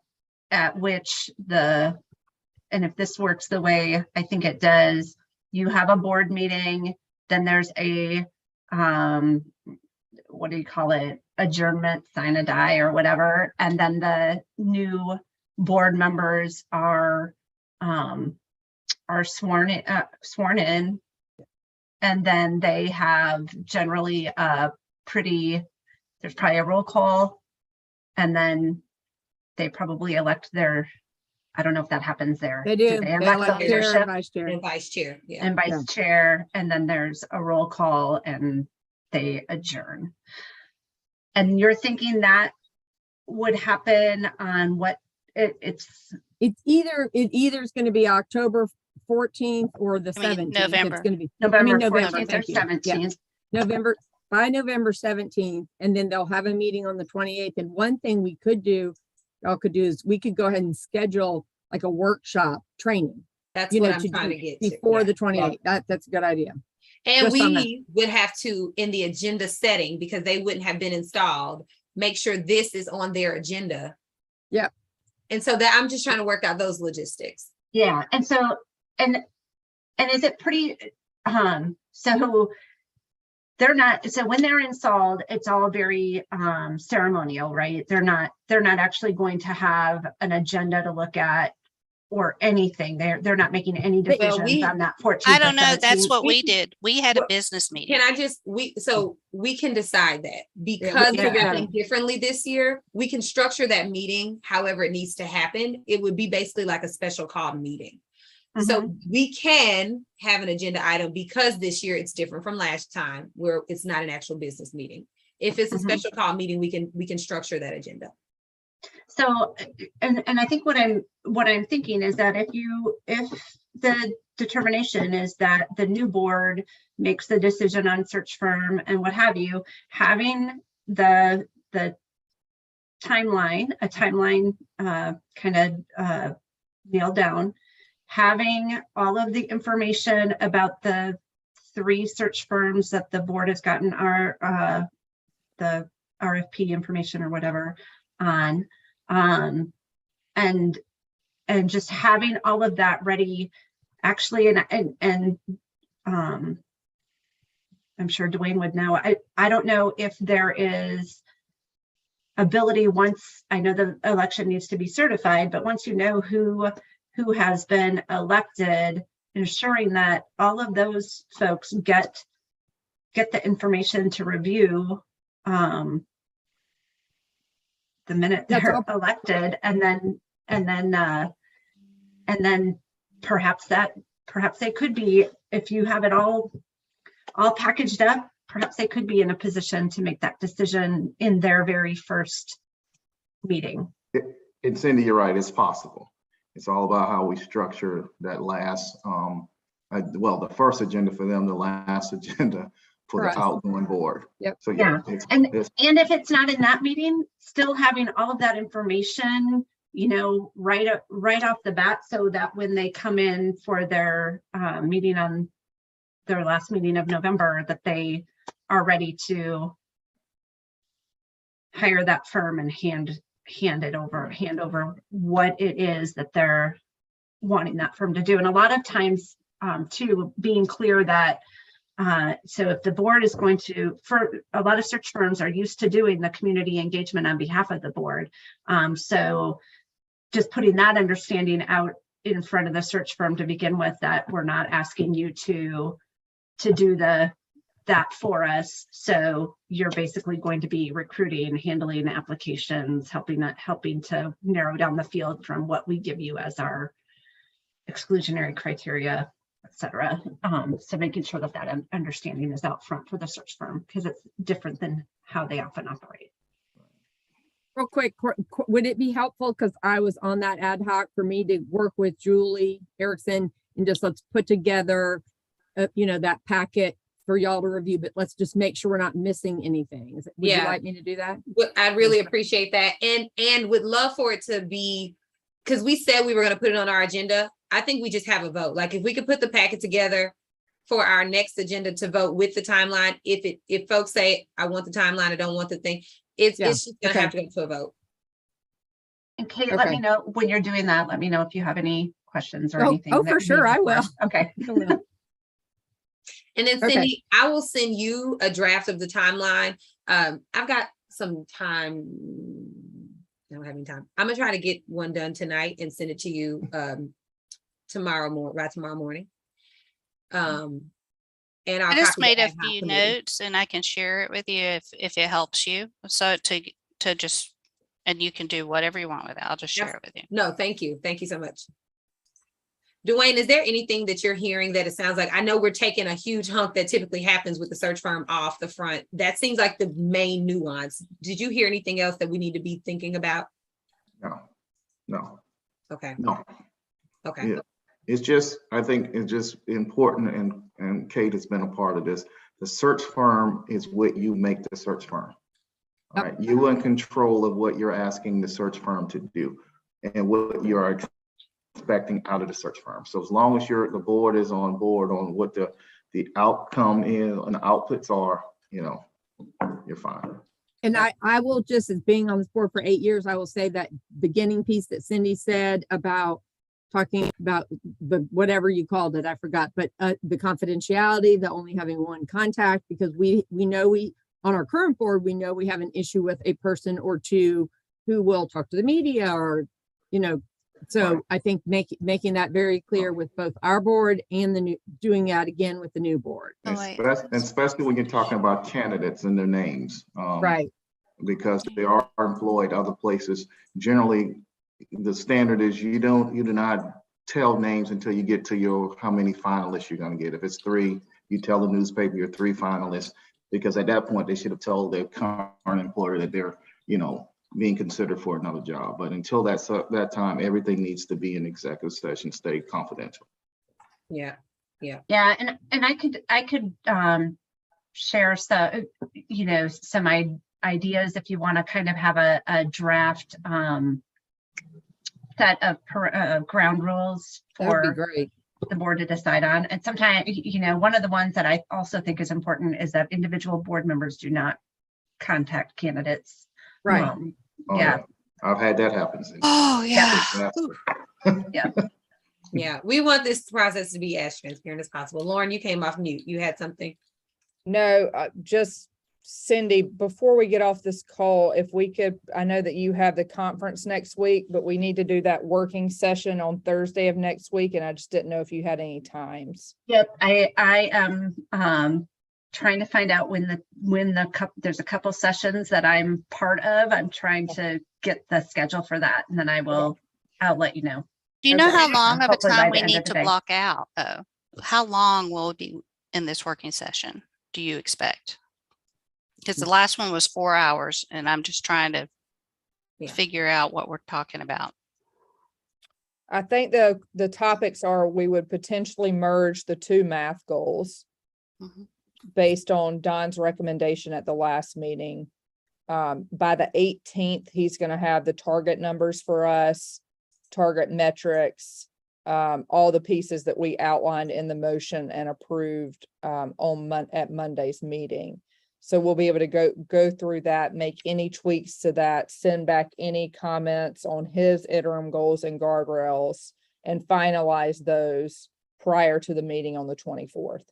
at which and if this works the way I think it does, you have a board meeting, then there's a, what do you call it? Adjournment, sign a die or whatever. And then the new board members are sworn in. And then they have generally there's probably a roll call, and then they probably elect I don't know if that happens there. They do. They elect the chair leadership and vice chair. And vice chair, yeah. and vice chair, and then there's a roll call and they adjourn. And you're thinking that would happen on what it's either is going to be October 14th or the 17th. November. It's going to be November November, 14th or thank you. 17th. By November 17th, and then they'll have a meeting on the 28th. And one thing we could do, y'all could do, is we could go ahead and schedule like a workshop training. That's what I'm trying to get to. Before the 28th. That's a good idea. And Just on we would have to, in the agenda setting, because they wouldn't have been installed, make sure this is on their agenda. Yeah. And so that I'm just trying to work out those logistics. Yeah, and so and is it pretty so they're not, so when they're installed, it's all very ceremonial, right? They're not actually going to have an agenda to look at or anything. They're not making any decisions on that 14th. I don't know. 17th. That's what we did. We had a business meeting. So we can decide that because Yeah. we're acting differently this year, we can structure that meeting however it needs to happen. It would be basically like a special call meeting. So we can have an agenda item because this year it's different from last time where it's not an actual business meeting. If it's a special call meeting, we can structure that agenda. So, and I think what I'm thinking is that if the determination is that the new board makes the decision on search firm and what have you, having the timeline, a timeline kind of nailed down, having all of the information about the 3 search firms that the board has gotten the RFP information or whatever on, and just having all of that ready, actually, and I'm sure Dwayne would know. I don't know if there is ability, once I know the election needs to be certified, but once you know who has been elected, ensuring that all of those folks get get the information to review the minute That's they're all. elected, and then perhaps they could be, if you have it all packaged up, perhaps they could be in a position to make that decision in their very first meeting. And Cindy, you're right, it's possible. It's all about how we structure that last, the first agenda for them, the last agenda for For the us. outgoing board. Yep. So Yeah, it's- and it's- if it's not in that meeting, still having all of that information, right off the bat, so that when they come in for their meeting on their last meeting of November, that they are ready to hire that firm and hand over what it is that they're wanting that firm to do. And a lot of times, too, being clear that so if the board is going to, for a lot of search firms are used to doing the community engagement on behalf of the board. So just putting that understanding out in front of the search firm to begin with, that we're not asking you to do that for us. So you're basically going to be recruiting, handling applications, helping to narrow down the field from what we give you as our exclusionary criteria, et cetera. So making sure that understanding is out front for the search firm, because it's different than how they often operate. Real quick, would it be helpful, because I was on that ad hoc, for me to work with Julie Erickson and just let's put together, that packet for y'all to review, but let's just make sure we're not missing anything. Would you Yeah. like me to do that? I'd really appreciate that, and would love for it to be, because we said we were going to put it on our agenda. I think we just have a vote. Like, if we could put the packet together for our next agenda to vote with the timeline, if folks say, I want the timeline, I don't want the thing, it's just gonna have to go to a vote. And Kate, let me know when you're doing that. Let me know if you have any questions or anything. Oh, that for we sure, need I for. will. Okay. I will. And then Okay. Cindy, I will send you a draft of the timeline. I've got some time. I don't have any time. I'm gonna try to get one done tonight and send it to you tomorrow morning. And I I'll just copy the made a ad hoc few committee. notes and I can share it with you if it helps you. So to just, and you can do whatever you want with it. I'll just share it with you. No, thank you. Thank you so much. Dwayne, is there anything that you're hearing that it sounds like, I know we're taking a huge hunk that typically happens with the search firm off the front. That seems like the main nuance. Did you hear anything else that we need to be thinking about? No. Okay. No. Okay. Yeah. It's just, I think it's just important, and Kate has been a part of this. The search firm is what you make the search firm. All right, you in control of what you're asking the search firm to do and what you're expecting out of the search firm. So as long as the board is on board on what the outcome is and the outputs are, you're fine. And I will, just as being on this board for 8 years, I will say that beginning piece that Cindy said about talking about the, whatever you called it, I forgot, but the confidentiality, the only having one contact, because we know on our current board, we know we have an issue with a person or two who will talk to the media or, so I think making that very clear with both our board and doing that again with the new board. Oh, wait. Especially when you're talking about candidates and their names. Right. Because they are employed other places. Generally, the standard is you do not tell names until you get to how many finalists you're going to get. If it's 3, you tell the newspaper you're 3 finalists, because at that point they should have told their current employer that they're, being considered for another job. But until that time, everything needs to be in executive session, stay confidential. Yeah. Yeah, and I could share some, some ideas if you want to kind of have a draft set of ground rules That would be for great. the board to decide on. And sometimes, one of the ones that I also think is important is that individual board members do not contact candidates. Right. Oh, Yeah. I've had that happen. Oh, yeah. Yeah. We want this process to be as transparent as possible. Lauren, you came off mute. You had something? No, just Cindy, before we get off this call, if we could, I know that you have the conference next week, but we need to do that working session on Thursday of next week. And I just didn't know if you had any times. Yep, I am trying to find out when there's a couple sessions that I'm part of. I'm trying to get the schedule for that, and then I'll let you know. Do you know Okay. how long of a Hopefully by time the we end of need the to day. block out, though? How long will it be in this working session, do you expect? Because the last one was 4 hours, and I'm just trying to Yeah. figure out what we're talking about. I think the topics are, we would potentially merge the 2 math goals Mhm. based on Don's recommendation at the last meeting. By the 18th, he's going to have the target numbers for us, target metrics, all the pieces that we outlined in the motion and approved at Monday's meeting. So we'll be able to go through that, make any tweaks to that, send back any comments on his interim goals and guardrails, and finalize those prior to the meeting on the 24th.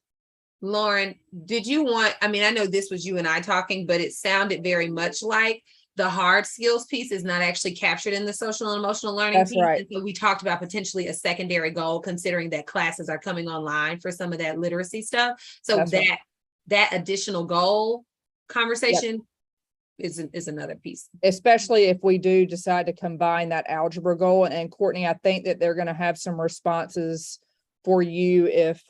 Lauren, did you want, I mean, I know this was you and I talking, but it sounded very much like the hard skills piece is not actually captured in the social and emotional learning That's piece. right. And so we talked about potentially a secondary goal, considering that classes are coming online for some of that literacy stuff. So That's right. that additional goal conversation is another piece. Especially if we do decide to combine that algebra goal. And Courtney, I think that they're going to have some responses for you if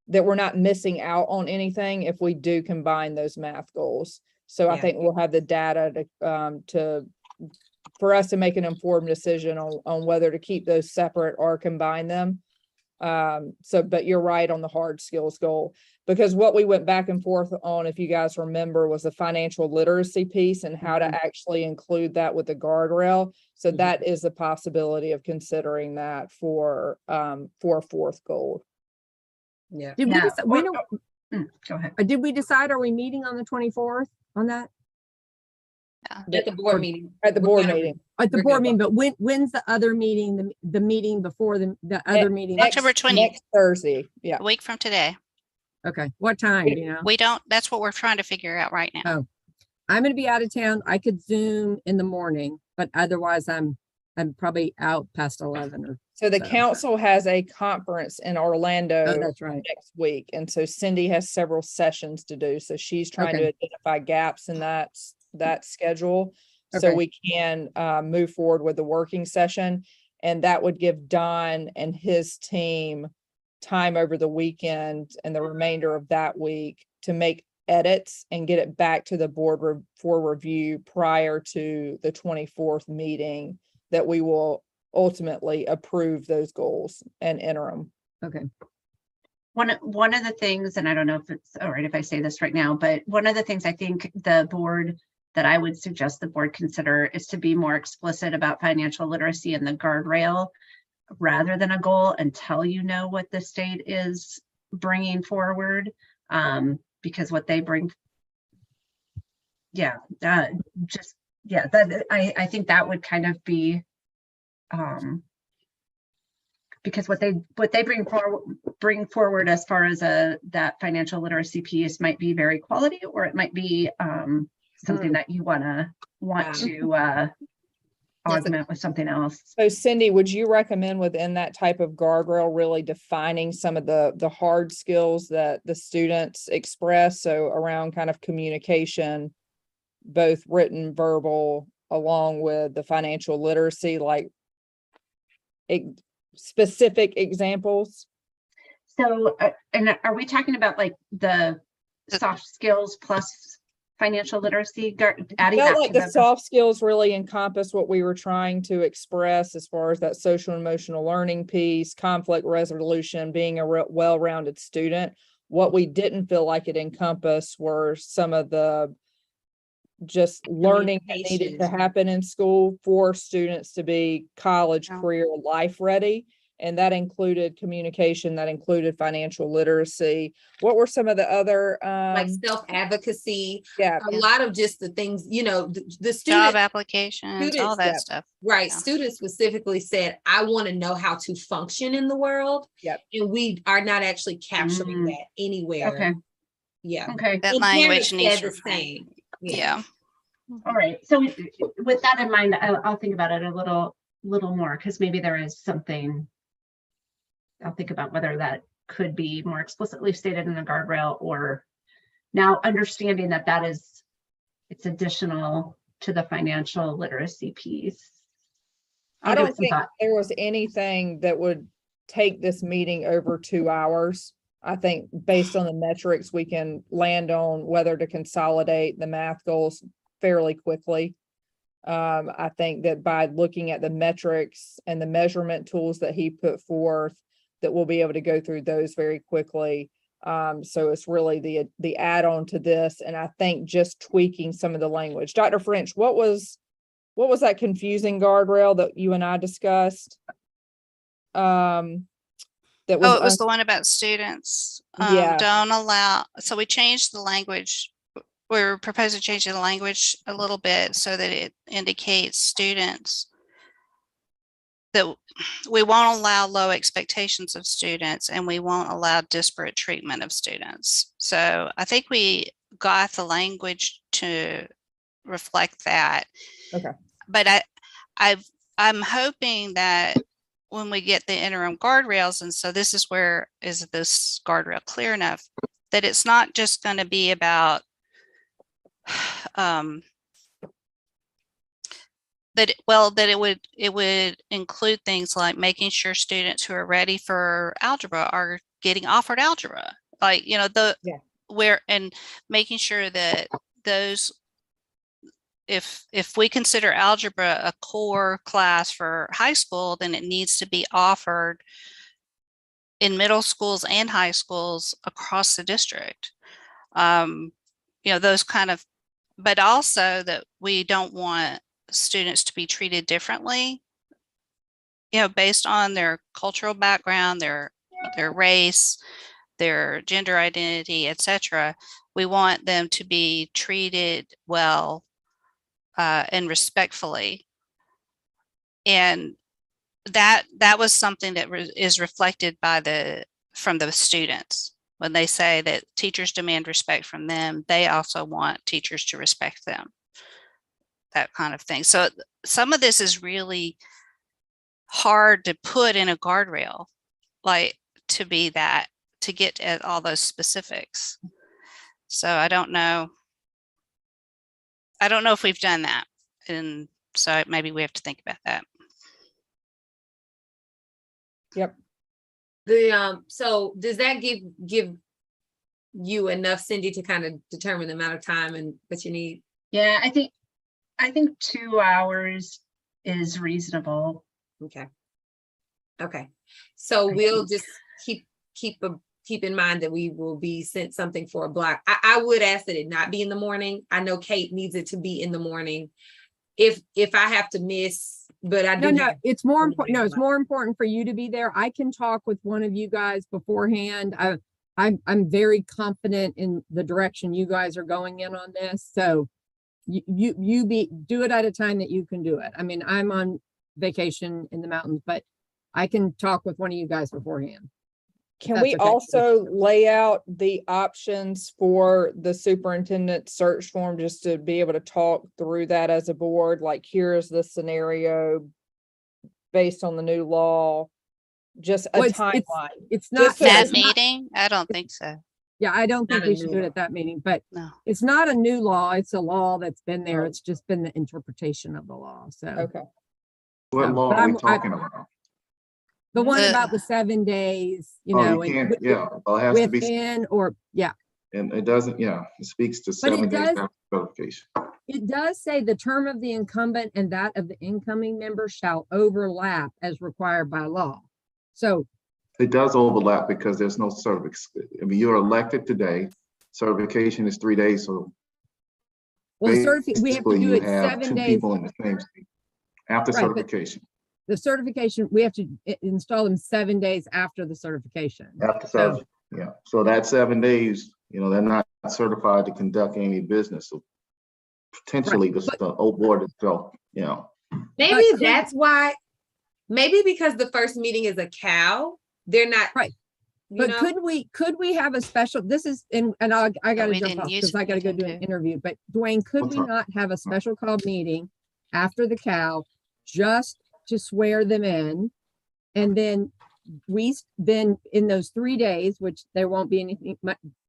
that we're not missing out on anything if we do combine those math goals. So I Yeah. think we'll have the data for us to make an informed decision on whether to keep those separate or combine them. But you're right on the hard skills goal, because what we went back and forth on, if you guys remember, was the financial literacy piece and how to actually include that with the guardrail. So that is a possibility of considering that for a 4th goal. Yeah. Did we, Go ahead. did we decide, are we meeting on the 24th on that? At the board meeting. At the We're board gonna- meeting. At the We're board good. meeting, but when's the other meeting, the meeting before the other meeting? October 20th. Next Thursday. Yeah. A week from today. Okay, what time, do you know? We don't, that's what we're trying to figure out right now. Oh. I'm gonna be out of town. I could Zoom in the morning, but otherwise I'm probably out past 11 or, So the So- council has a conference in oh, Orlando that's right. next week. And so Cindy has several sessions to do. So she's trying to Okay. identify gaps in that schedule. So Okay. we can move forward with the working session. And that would give Don and his team time over the weekend and the remainder of that week to make edits and get it back to the board for review prior to the 24th meeting, that we will ultimately approve those goals and interim. Okay. One of the things, and I don't know if it's all right if I say this right now, but one of the things I think that I would suggest the board consider is to be more explicit about financial literacy and the guardrail rather than a goal until you know what the state is bringing forward. Because what they bring, I think that would kind of be, because what they bring forward as far as that financial literacy piece might be very quality, or it might be something that you want to augment with something else. So Cindy, would you recommend within that type of guardrail really defining some of the hard skills that the students express? So around kind of communication, both written, verbal, along with the financial literacy, like specific examples? So, and are we talking about like the soft skills plus financial literacy, adding Felt that like to the soft skills really encompass what we were trying to express as far as that social and emotional learning piece, conflict resolution, being a well-rounded student. What we didn't feel like it encompassed were some of the just learning that needed to happen in school for students to be college, Yeah. career, life ready. And that included communication, that included financial literacy. What were some of the other, Like self-advocacy, yeah, a lot of just the things, the Job student, applications, all students, that yeah. stuff. right? Yeah. Students specifically said, I want to know how to function in the world. Yep. And we are not actually capturing that anywhere. Okay. Yeah. Okay. That And language parents needs said the refinement. same. Yeah. All right. So with that in mind, I'll think about it a little more, because maybe there is something. I'll think about whether that could be more explicitly stated in the guardrail, or Now, understanding that it's additional to the financial literacy piece. I Give it don't some think thought. there was anything that would take this meeting over 2 hours. I think based on the metrics, we can land on whether to consolidate the math goals fairly quickly. I think that by looking at the metrics and the measurement tools that he put forth, that we'll be able to go through those very quickly. So it's really the add-on to this, and I think just tweaking some of the language. Dr. French, what was that confusing guardrail that you and I discussed? That was Oh, it was the one about students. Yeah. Don't allow, so we changed the language. We're proposing changing the language a little bit so that it indicates students, that we won't allow low expectations of students and we won't allow disparate treatment of students. So I think we got the language to reflect that. Okay. But I'm hoping that when we get the interim guardrails, and so this is where, is this guardrail clear enough that it's not just going to be about that it would include things like making sure students who are ready for algebra are getting offered algebra, like, you know, where, and making sure that those, if we consider algebra a core class for high school, then it needs to be offered in middle schools and high schools across the district. You know, those kind of, but also that we don't want students to be treated differently, you know, based on their cultural background, their race, their gender identity, etc. We want them to be treated well and respectfully. And that was something that is reflected by from the students. When they say that teachers demand respect from them, they also want teachers to respect them, that kind of thing. So some of this is really hard to put in a guardrail, like to be that, to get at all those specifics. So I don't know if we've done that. And so maybe we have to think about that. Yep. So does that give you enough, Cindy, to kind of determine the amount of time and what you need? Yeah, I think 2 hours is reasonable. Okay. So we'll just keep in mind that we will be sent something for a block. I would ask that it not be in the morning. I know Kate needs it to be in the morning. If I have to miss, but I do. No, it's more important. No, it's more important for you to be there. I can talk with one of you guys beforehand. I'm very confident in the direction you guys are going in on this. So you do it at a time that you can do it. I mean, I'm on vacation in the mountains, but I can talk with one of you guys beforehand. Can That's we okay. also lay out the options for the superintendent search form, just to be able to talk through that as a board? Like, here's the scenario based on the new law, just a timeline. It's not That meeting? I don't think so. Yeah, I don't think Not a we should new do it law. at that meeting, but No. it's not a new law. It's a law that's been there. It's just been the interpretation of the law. So Okay. What No, law but are we I'm- talking about? the one The- about the 7 days, you Oh, know, you and can't, yeah, well, it has to be, within, or yeah, and it doesn't, yeah, it speaks to But it 7 days does- after certification. it does say the term of the incumbent and that of the incoming member shall overlap as required by law. So It does overlap because there's no certificate. I mean, you're elected today, certification is 3 days, so well, we have to basically do you it have 7 two days. people in the same seat after Right, but- certification. The certification, we have to install them 7 days after the certification. After So- certification, yeah. So that 7 days, you know, they're not certified to conduct any business. So potentially the old board itself, you know. Maybe But- that's why. Maybe because the first meeting is a cow, they're not Right. You But know? could we have a special, this is, and I gotta we jump didn't off use because I gotta go do an anything interview, but Dwayne, could What's we up? not have a special called meeting after the cow just to swear them in? And then then in those 3 days, which there won't be anything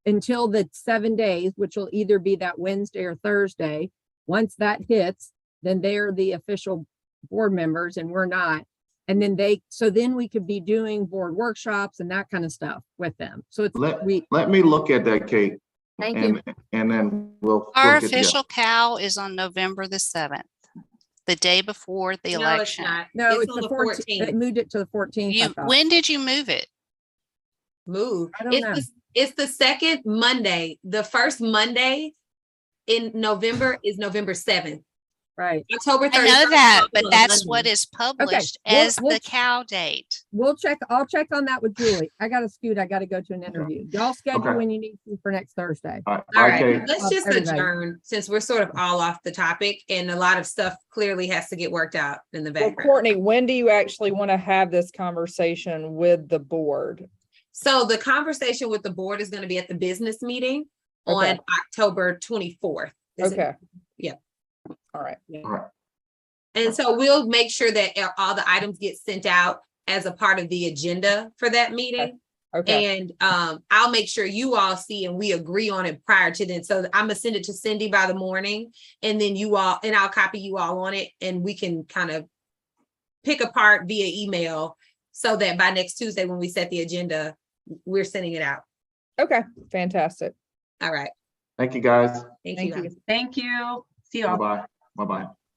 until the 7 days, which will either be that Wednesday or Thursday. Once that hits, then they're the official board members and we're not. And then then we could be doing board workshops and that kind of stuff with them. So it's, Let me look at that, Kate. Thank you. And then we'll Our get together. official cow is on November the 7th, the day before the No, it's election. not. No, it's on the 14th. They moved it to the 14th. When did you move it? Move. I don't know. It's the second Monday. The first Monday in November is November 7th. Right. October 31st. I know that, falls but on that's Monday. what is published We'll- as we'll- the cow date. I'll check on that with Julie. I got to scoot. I got to go to an interview. Y'all schedule Okay. when you need to for next Thursday. All All right, right, Kate. let's just Everybody. adjourn since we're sort of all off the topic and a lot of stuff clearly has to get worked out in the Well, background. Courtney, when do you actually want to have this conversation with the board? So the conversation with the board is going to be at the business meeting Okay. on October 24th. Okay. Yeah. All right. All right. And so we'll make sure that all the items get sent out as a part of the agenda for that meeting. Okay. And I'll make sure you all see and we agree on it prior to then. So I'm gonna send it to Cindy by the morning and then I'll copy you all on it and we can kind of pick apart via email so that by next Tuesday, when we set the agenda, we're sending it out. Okay. Fantastic. All right. Thank you, guys. Thank Thank you. you. guys. Thank you. See you all. Bye-bye. Bye-bye.